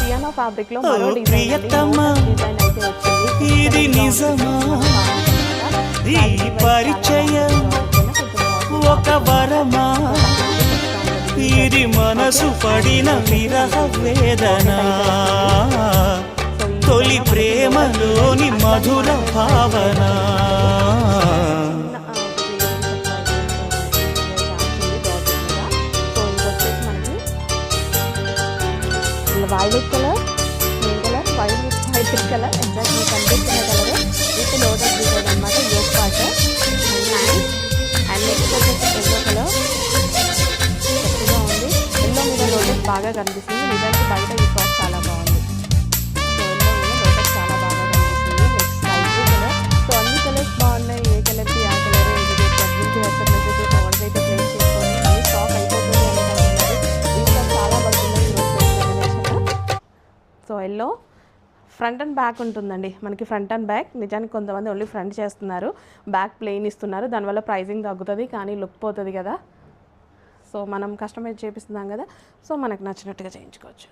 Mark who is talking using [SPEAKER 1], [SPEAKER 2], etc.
[SPEAKER 1] సియానా fabric లో మరో design అయితే వచ్చింది.
[SPEAKER 2] ఇది నిజమా ఈ పరిచయం ఒక వరమా ఇది మనసు పడిన విరహ వేదన తొలి ప్రేమలోని మధుర భావన
[SPEAKER 1] violet colour, green colour, violet colour exact మీకు కనిపిస్తున్న కలర్ విత్ లోటస్ డిజైన్ అనమాట. యోగ్ పార్ట్ అండ్ నెక్స్ట్ వచ్చేసి ఎల్లో కలర్ చక్కగా ఉంది. ఎల్లో మీద లోటస్ బాగా కనిపిస్తుంది. నిజానికి బయట ఈ ఫ్రాక్ చాలా బాగుంది. సో ఎల్లో మీద లోటస్ చాలా బాగా కనిపిస్తుంది. Next sky blue colour. So అన్ని కలర్స్ బాగున్నాయి. ఏ కలర్కి ఆ కలర్ ఇది నుంచి వెస్టర్ మెసేజెస్ ఆర్డర్ అయితే ప్లేస్ చేసుకొని మళ్ళీ స్టాక్ అయిపోతుంది అనుకుంటున్నారు. ఇంకా చాలా పడుతుంది ఈరోజు combination. So yellow front and back ఉంటుందండి మనకి. ఫ్రంట్ అండ్ బ్యాక్ నిజానికి కొంతమంది ఓన్లీ ఫ్రంట్ చేస్తున్నారు, బ్యాక్ ప్లెయిన్ ఇస్తున్నారు. దానివల్ల ప్రైజింగ్ తగ్గుతుంది కానీ లుక్ పోతుంది కదా. సో మనం కస్టమైజ్ చేపిస్తున్నాం కదా, సో మనకు నచ్చినట్టుగా చేయించుకోవచ్చు.